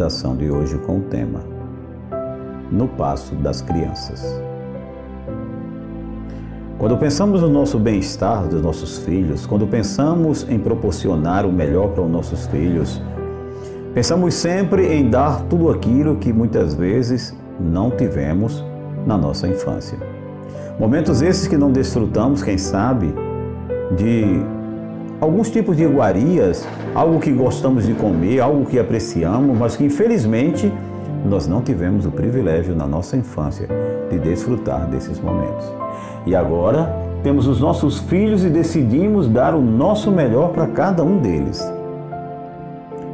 meditação de hoje com o tema No Passo das Crianças. Quando pensamos no nosso bem-estar dos nossos filhos, quando pensamos em proporcionar o melhor para os nossos filhos, pensamos sempre em dar tudo aquilo que muitas vezes não tivemos na nossa infância. Momentos esses que não desfrutamos, quem sabe, de alguns tipos de iguarias, algo que gostamos de comer, algo que apreciamos, mas que infelizmente nós não tivemos o privilégio na nossa infância de desfrutar desses momentos. E agora temos os nossos filhos e decidimos dar o nosso melhor para cada um deles.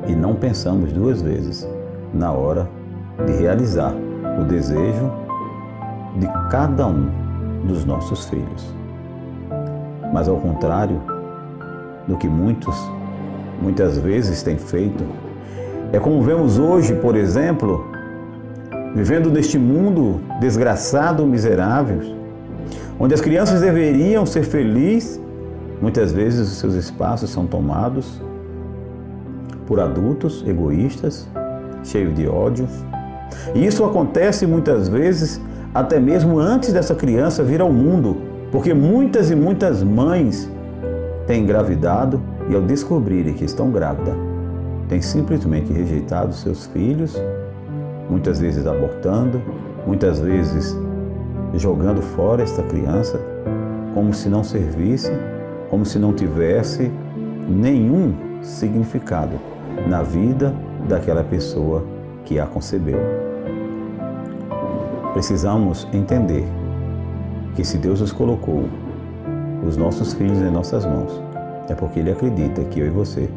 E não pensamos duas vezes na hora de realizar o desejo de cada um dos nossos filhos. Mas ao contrário do que muitas vezes têm feito, é como vemos hoje, por exemplo, vivendo neste mundo desgraçado, miserável, onde as crianças deveriam ser felizes, muitas vezes os seus espaços são tomados por adultos egoístas, cheios de ódio. E isso acontece muitas vezes até mesmo antes dessa criança vir ao mundo, porque muitas e muitas mães têm engravidado e ao descobrirem que estão grávidas, têm simplesmente rejeitado seus filhos, muitas vezes abortando, muitas vezes jogando fora esta criança, como se não servisse, como se não tivesse nenhum significado na vida daquela pessoa que a concebeu. Precisamos entender que se Deus nos colocou os nossos filhos em nossas mãos, é porque Ele acredita que eu e você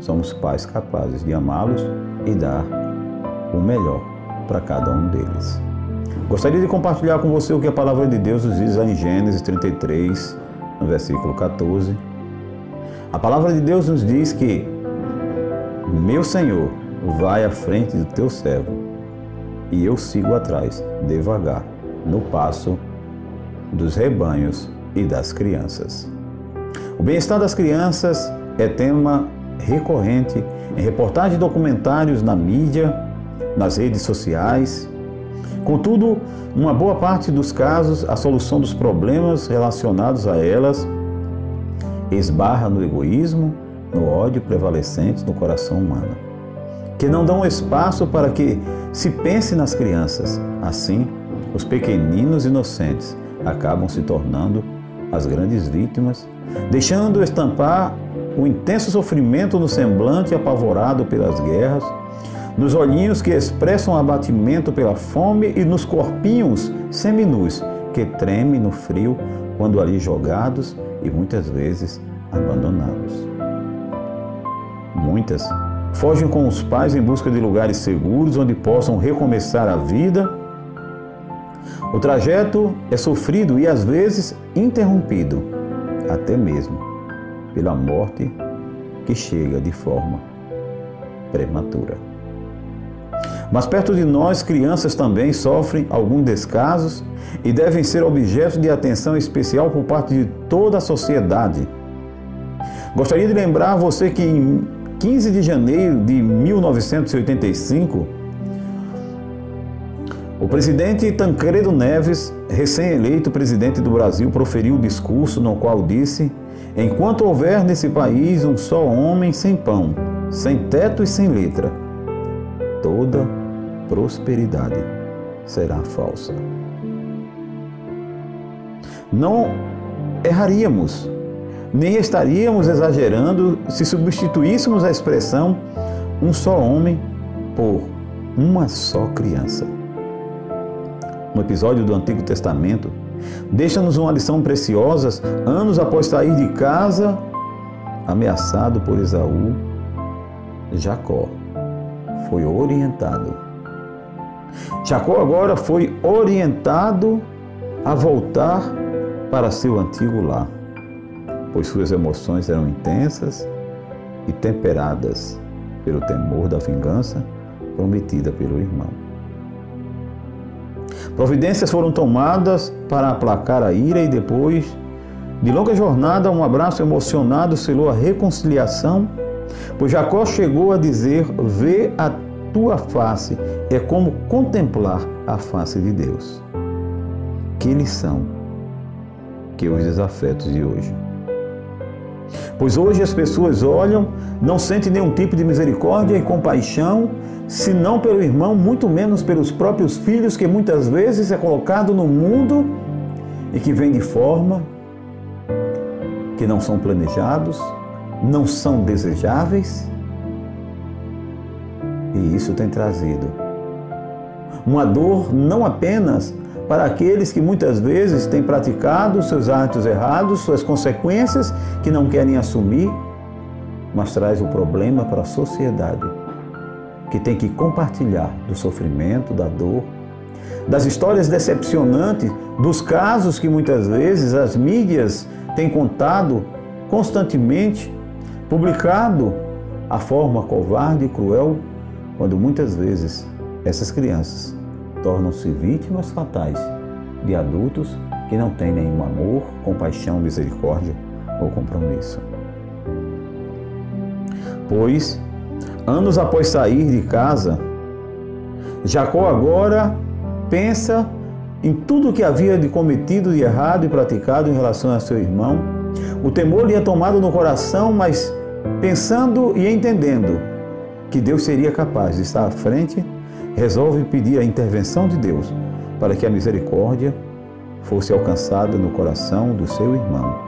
somos pais capazes de amá-los e dar o melhor para cada um deles. Gostaria de compartilhar com você o que a palavra de Deus nos diz lá em Gênesis 33, no versículo 14. A palavra de Deus nos diz que meu Senhor vai à frente do teu servo e eu sigo atrás, devagar, no passo dos rebanhos e das crianças. O bem-estar das crianças é tema recorrente em reportagens e documentários na mídia, nas redes sociais. Contudo, uma boa parte dos casos, a solução dos problemas relacionados a elas esbarra no egoísmo, no ódio prevalecente no coração humano, que não dão espaço para que se pense nas crianças. Assim, os pequeninos inocentes acabam se tornando as grandes vítimas, deixando estampar o intenso sofrimento no semblante apavorado pelas guerras, nos olhinhos que expressam abatimento pela fome e nos corpinhos seminus que tremem no frio quando ali jogados e muitas vezes abandonados. Muitas fogem com os pais em busca de lugares seguros onde possam recomeçar a vida. O trajeto é sofrido e às vezes interrompido, até mesmo pela morte que chega de forma prematura. Mas perto de nós, crianças também sofrem alguns descasos e devem ser objeto de atenção especial por parte de toda a sociedade. Gostaria de lembrar a você que em 15 de janeiro de 1985, o presidente Tancredo Neves, recém-eleito presidente do Brasil, proferiu um discurso no qual disse: enquanto houver nesse país um só homem sem pão, sem teto e sem letra, toda prosperidade será falsa. Não erraríamos, nem estaríamos exagerando se substituíssemos a expressão um só homem por uma só criança. No episódio do Antigo Testamento, deixa-nos uma lição preciosa anos após sair de casa, ameaçado por Esaú. Jacó foi orientado. Jacó agora foi orientado a voltar para seu antigo lar, pois suas emoções eram intensas e temperadas pelo temor da vingança prometida pelo irmão. Providências foram tomadas para aplacar a ira e depois de longa jornada, um abraço emocionado selou a reconciliação, pois Jacó chegou a dizer: vê a tua face é como contemplar a face de Deus. Que lição que os desafetos de hoje. Pois hoje as pessoas olham, não sentem nenhum tipo de misericórdia e compaixão, senão pelo irmão, muito menos pelos próprios filhos, que muitas vezes é colocado no mundo e que vem de forma que não são planejados, não são desejáveis. E isso tem trazido uma dor não apenas para aqueles que muitas vezes têm praticado seus atos errados, suas consequências que não querem assumir, mas traz o problema para a sociedade, que tem que compartilhar do sofrimento, da dor, das histórias decepcionantes, dos casos que muitas vezes as mídias têm contado constantemente, publicado a forma covarde e cruel, quando muitas vezes essas crianças tornam-se vítimas fatais de adultos que não têm nenhum amor, compaixão, misericórdia ou compromisso. Pois, anos após sair de casa, Jacó agora pensa em tudo o que havia cometido de errado e praticado em relação a seu irmão. O temor lhe é tomado no coração, mas pensando e entendendo que Deus seria capaz de estar à frente, resolve pedir a intervenção de Deus para que a misericórdia fosse alcançada no coração do seu irmão,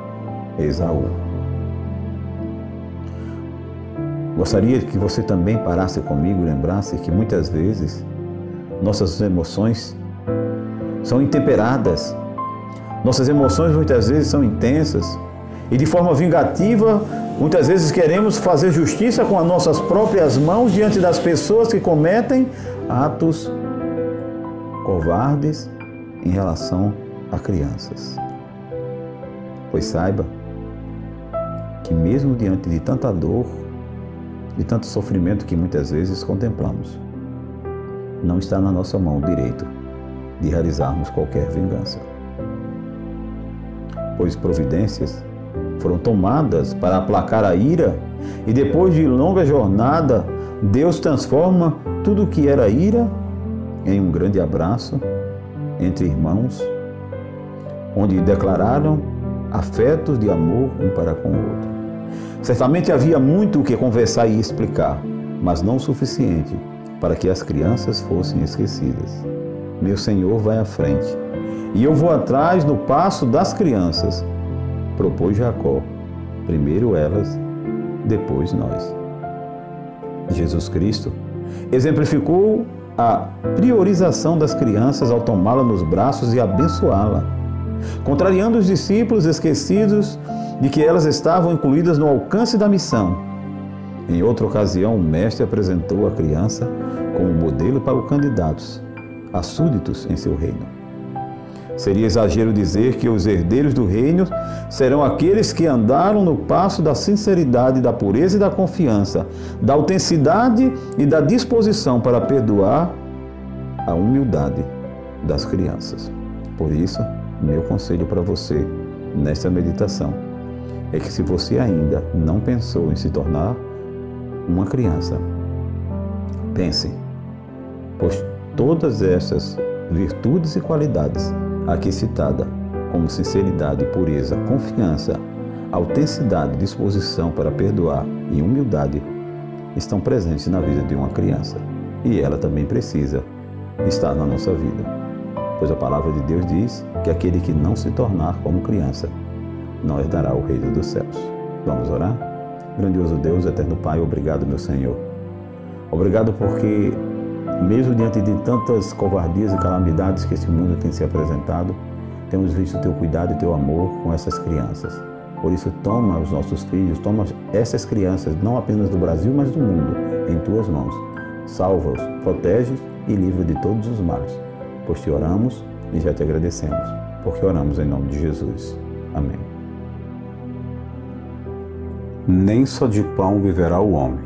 Esaú. Gostaria que você também parasse comigo e lembrasse que muitas vezes nossas emoções são intemperadas, nossas emoções muitas vezes são intensas e de forma vingativa, muitas vezes queremos fazer justiça com as nossas próprias mãos diante das pessoas que cometem atos covardes em relação a crianças. Pois saiba que mesmo diante de tanta dor, de tanto sofrimento que muitas vezes contemplamos, não está na nossa mão o direito de realizarmos qualquer vingança. Pois providências foram tomadas para aplacar a ira e depois de longa jornada, Deus transforma tudo o que era ira em um grande abraço entre irmãos, onde declararam afetos de amor um para com o outro. Certamente havia muito o que conversar e explicar, mas não o suficiente para que as crianças fossem esquecidas. Meu Senhor vai à frente, e eu vou atrás no passo das crianças, propôs Jacó. Primeiro elas, depois nós. Jesus Cristo exemplificou a priorização das crianças ao tomá-la nos braços e abençoá-la, contrariando os discípulos esquecidos de que elas estavam incluídas no alcance da missão. Em outra ocasião, o mestre apresentou a criança como modelo para os candidatos a súditos em seu reino. Seria exagero dizer que os herdeiros do reino serão aqueles que andaram no passo da sinceridade, da pureza e da confiança, da autenticidade e da disposição para perdoar, a humildade das crianças. Por isso, meu conselho para você nesta meditação é que se você ainda não pensou em se tornar uma criança, pense, pois todas essas virtudes e qualidades aqui citadas, como sinceridade, pureza, confiança, autenticidade, disposição para perdoar e humildade, estão presentes na vida de uma criança. E ela também precisa estar na nossa vida. Pois a palavra de Deus diz que aquele que não se tornar como criança não herdará o reino dos céus. Vamos orar? Grandioso Deus, eterno Pai, obrigado, meu Senhor. Obrigado porque, mesmo diante de tantas covardias e calamidades que esse mundo tem se apresentado, temos visto o Teu cuidado e Teu amor com essas crianças. Por isso, toma os nossos filhos, toma essas crianças, não apenas do Brasil, mas do mundo, em Tuas mãos. Salva-os, protege-os e livra de todos os males. Pois Te oramos e já Te agradecemos, porque oramos em nome de Jesus. Amém. Nem só de pão viverá o homem,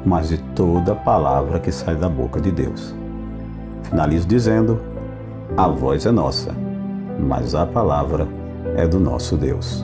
mas de toda palavra que sai da boca de Deus. Finalizo dizendo: a voz é nossa, mas a palavra é do nosso Deus.